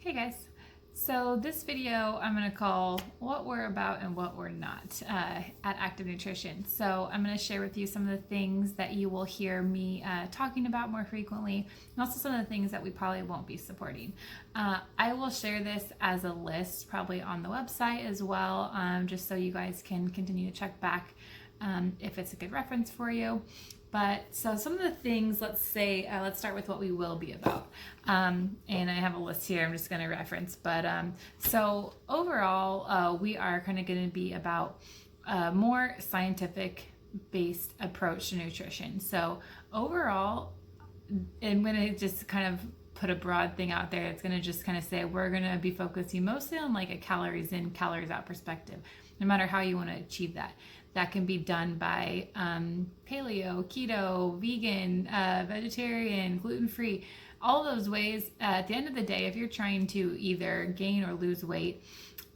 Hey guys, so this video I'm going to call what we're about and what we're not at Active Nutrition. So I'm going to share with you some of the things that you will hear me talking about more frequently, and also some of the things that we probably won't be supporting. I will share this as a list probably on the website as well, just so you guys can continue to check back if it's a good reference for you. But so some of the things, let's start with what we will be about. And I have a list here I'm just going to reference. But so overall, we are kind of going to be about a more scientific based approach to nutrition. So overall, I'm going to just kind of put a broad thing out there. It's going to just kind of say we're going to be focusing mostly on like a calories in, calories out perspective, no matter how you want to achieve that. That can be done by paleo, keto, vegan, vegetarian, gluten-free, all those ways. At the end of the day, if you're trying to either gain or lose weight,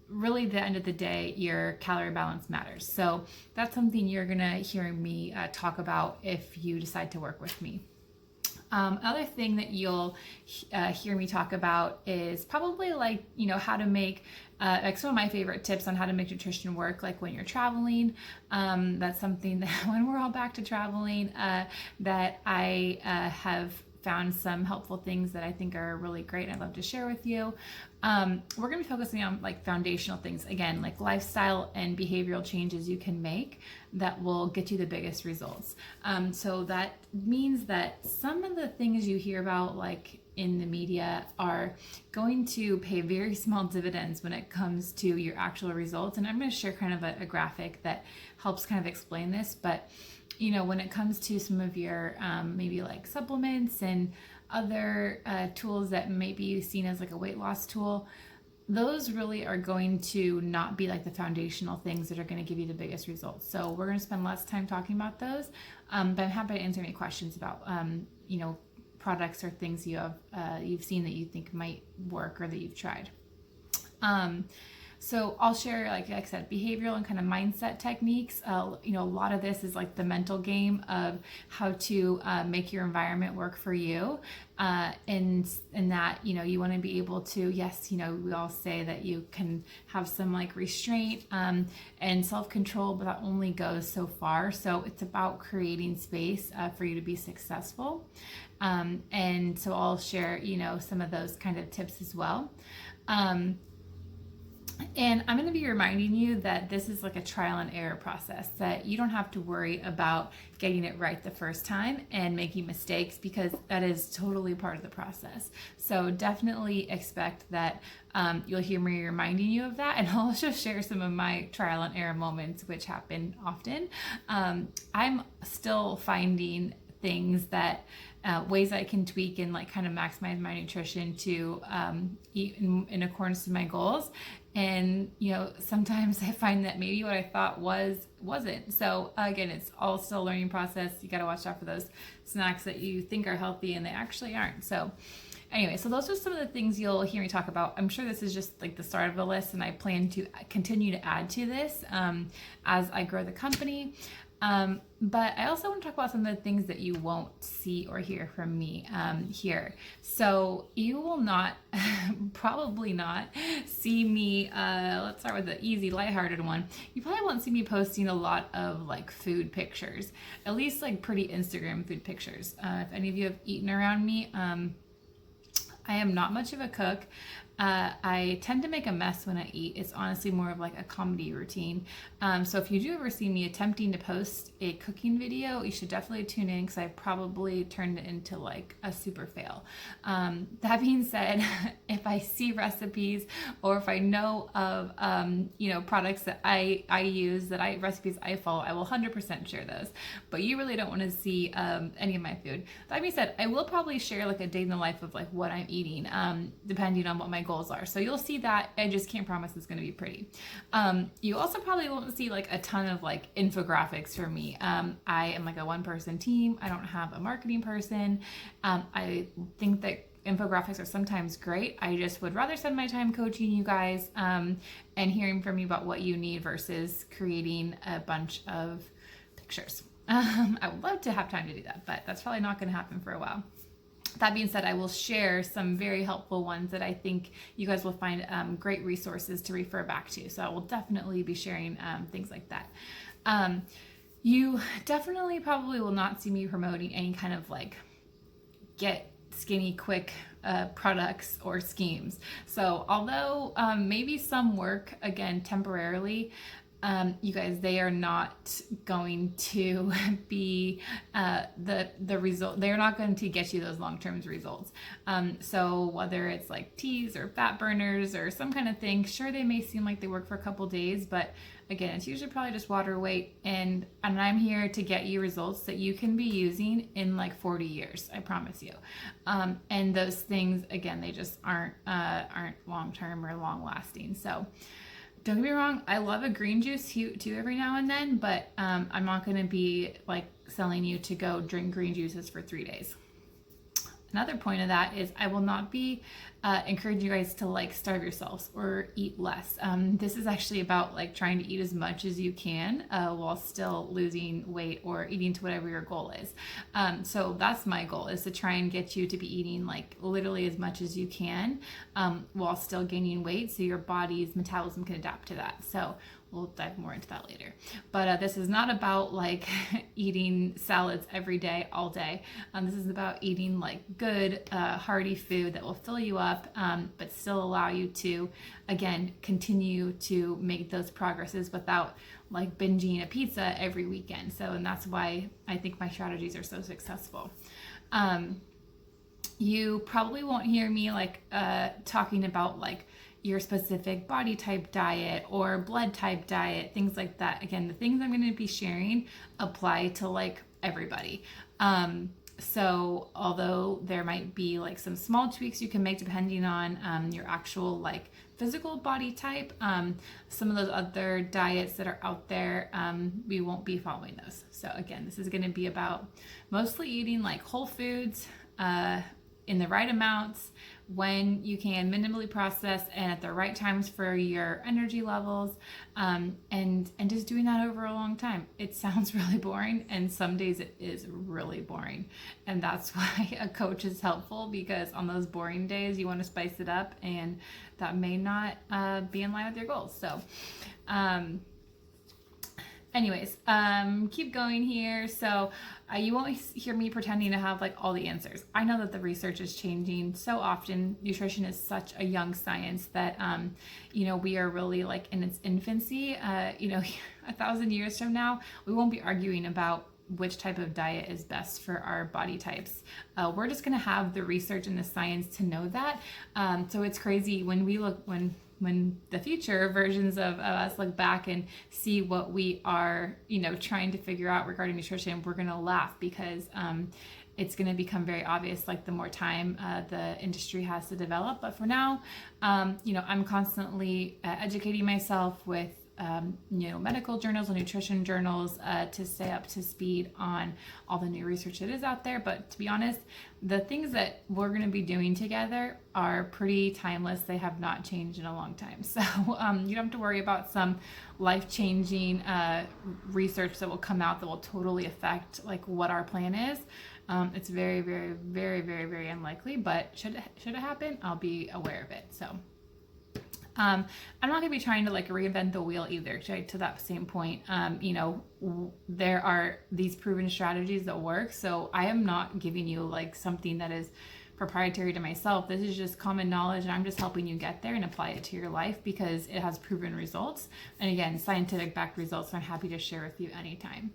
really at the end of the day, your calorie balance matters. So that's something you're gonna hear me talk about if you decide to work with me. Other thing that you'll hear me talk about is probably like, how to make like some of my favorite tips on how to make nutrition work, like when you're traveling. That's something that when we're all back to traveling, that I have found some helpful things that I think are really great and I'd love to share with you. We're going to be focusing on like foundational things, again, like lifestyle and behavioral changes you can make that will get you the biggest results. So that means that some of the things you hear about like in the media are going to pay very small dividends when it comes to your actual results. And I'm going to share kind of a graphic that helps kind of explain this. But when it comes to some of your maybe like supplements and other tools that may be seen as like a weight loss tool, those really are going to not be like the foundational things that are going to give you the biggest results. So we're going to spend less time talking about those, but I'm happy to answer any questions about products or things you've seen that you think might work or that you've tried. So I'll share, like I said, behavioral and kind of mindset techniques. A lot of this is like the mental game of how to make your environment work for you. And that, you want to be able to, yes, we all say that you can have some like restraint and self-control, but that only goes so far. So it's about creating space for you to be successful. And so I'll share, some of those kind of tips as well. And I'm going to be reminding you that this is like a trial and error process, that you don't have to worry about getting it right the first time and making mistakes, because that is totally part of the process. So definitely expect that you'll hear me reminding you of that. And I'll also share some of my trial and error moments, which happen often. I'm still finding things that ways I can tweak and like kind of maximize my nutrition to eat in accordance to my goals. And sometimes I find that maybe what I thought wasn't. So again, it's all still a learning process. You got to watch out for those snacks that you think are healthy and they actually aren't. So anyway, so those are some of the things you'll hear me talk about. I'm sure this is just like the start of the list, and I plan to continue to add to this as I grow the company. But I also want to talk about some of the things that you won't see or hear from me here. So you will not, probably not, see me, let's start with the easy, lighthearted one. You probably won't see me posting a lot of like food pictures, at least like pretty Instagram food pictures. If any of you have eaten around me, I am not much of a cook. I tend to make a mess when I eat. It's honestly more of like a comedy routine. So if you do ever see me attempting to post a cooking video, you should definitely tune in, because I probably turned it into like a super fail. That being said, if I see recipes or if I know of products that I use, recipes I follow, I will 100% share those. But you really don't want to see any of my food. That being said, I will probably share like a day in the life of like what I'm eating, depending on what my goals are. So you'll see that. I just can't promise it's going to be pretty. You also probably won't see like a ton of like infographics from me. I am like a one-person team. I don't have a marketing person. I think that infographics are sometimes great. I just would rather spend my time coaching you guys and hearing from you about what you need versus creating a bunch of pictures. I would love to have time to do that, but that's probably not going to happen for a while. That being said, I will share some very helpful ones that I think you guys will find great resources to refer back to. So I will definitely be sharing things like that. You definitely probably will not see me promoting any kind of like get skinny quick products or schemes. So although maybe some work again temporarily, you guys, they are not going to be the result. They're not going to get you those long-term results. So whether it's like teas or fat burners or some kind of thing, sure, they may seem like they work for a couple days, but again, it's usually probably just water weight. And I'm here to get you results that you can be using in like 40 years. I promise you. And those things, again, they just aren't long-term or long-lasting. So don't get me wrong, I love a green juice too every now and then, but I'm not going to be like selling you to go drink green juices for 3 days. Another point of that is I will not be encouraging you guys to like starve yourselves or eat less. This is actually about like trying to eat as much as you can while still losing weight or eating to whatever your goal is. So that's my goal, is to try and get you to be eating like literally as much as you can while still gaining weight, so your body's metabolism can adapt to that. So we'll dive more into that later. But this is not about like eating salads every day, all day. This is about eating like good, hearty food that will fill you up, but still allow you to, again, continue to make those progresses without like binging a pizza every weekend. So, and that's why I think my strategies are so successful. You probably won't hear me like talking about like your specific body type diet or blood type diet, things like that. Again, the things I'm going to be sharing apply to like everybody. So although there might be like some small tweaks you can make depending on your actual like physical body type, some of those other diets that are out there, we won't be following those. So again, this is going to be about mostly eating like whole foods, in the right amounts, when you can, minimally processed, and at the right times for your energy levels, and just doing that over a long time. It sounds really boring, and some days it is really boring, and that's why a coach is helpful, because on those boring days you want to spice it up, and that may not be in line with your goals. So anyways, keep going here. So you won't hear me pretending to have like all the answers. I know that the research is changing so often. Nutrition is such a young science that, we are really like in its infancy. 1,000 years from now, we won't be arguing about which type of diet is best for our body types. We're just going to have the research and the science to know that. So it's crazy when the future versions of us look back and see what we are, trying to figure out regarding nutrition, we're going to laugh, because it's going to become very obvious, like the more time the industry has to develop. But for now, I'm constantly educating myself with medical journals and nutrition journals to stay up to speed on all the new research that is out there. But to be honest, the things that we're going to be doing together are pretty timeless. They have not changed in a long time. So you don't have to worry about some life-changing research that will come out that will totally affect like what our plan is. It's very, very, very, very, very unlikely, but should it happen, I'll be aware of it. So I'm not going to be trying to like reinvent the wheel either. To that same point, there are these proven strategies that work. So I am not giving you like something that is proprietary to myself. This is just common knowledge, and I'm just helping you get there and apply it to your life because it has proven results. And again, scientific backed results, so I'm happy to share with you anytime.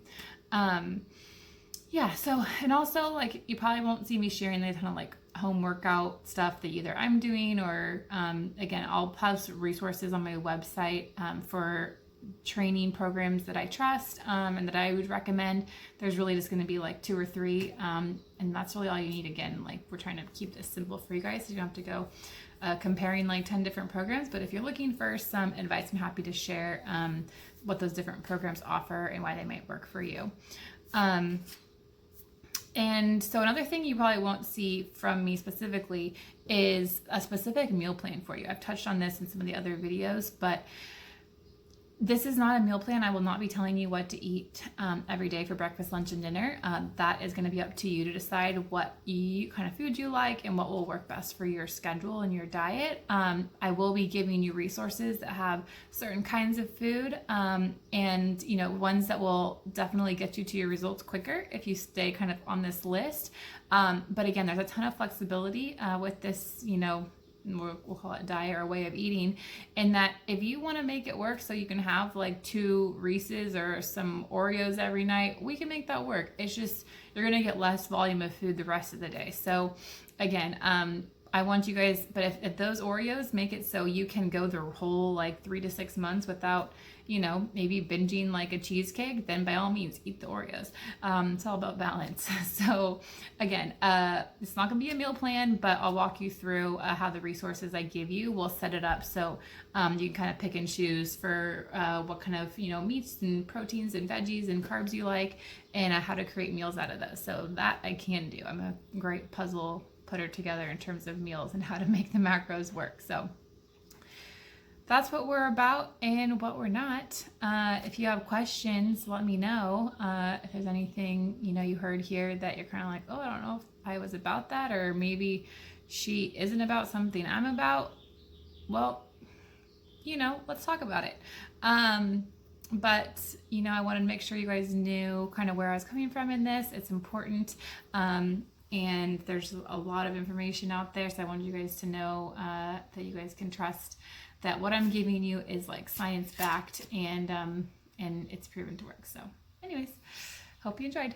So, and also like you probably won't see me sharing a ton of like home workout stuff that either I'm doing or, again, I'll post resources on my website for training programs that I trust and that I would recommend. There's really just going to be like 2 or 3, and that's really all you need. Again, like we're trying to keep this simple for you guys, so you don't have to go comparing like 10 different programs. But if you're looking for some advice, I'm happy to share what those different programs offer and why they might work for you. And so another thing you probably won't see from me specifically is a specific meal plan for you. I've touched on this in some of the other videos, but This is not a meal plan. I will not be telling you what to eat every day for breakfast, lunch, and dinner. That is going to be up to you to decide what kind of food you like and what will work best for your schedule and your diet. I will be giving you resources that have certain kinds of food and ones that will definitely get you to your results quicker if you stay kind of on this list. But again, there's a ton of flexibility with this, we'll call it diet or way of eating, and that if you want to make it work so you can have like 2 Reese's or some Oreos every night, we can make that work. It's just you're gonna get less volume of food the rest of the day. So again, I want you guys, but if those Oreos make it so you can go the whole like 3 to 6 months without, maybe binging like a cheesecake, then by all means eat the Oreos. It's all about balance. So again, it's not gonna be a meal plan, but I'll walk you through how the resources I give you will set it up so you can kind of pick and choose for what kind of meats and proteins and veggies and carbs you like, and how to create meals out of those. So that I can do. I'm a great puzzle putter together in terms of meals and how to make the macros work. So that's what we're about and what we're not. If you have questions, let me know. If there's anything you heard here that you're kind of like, oh, I don't know if I was about that, or maybe she isn't about something I'm about. Well, let's talk about it. But I wanted to make sure you guys knew kind of where I was coming from in this. It's important. And there's a lot of information out there, so I wanted you guys to know that you guys can trust that what I'm giving you is like science backed and it's proven to work. So anyways, hope you enjoyed.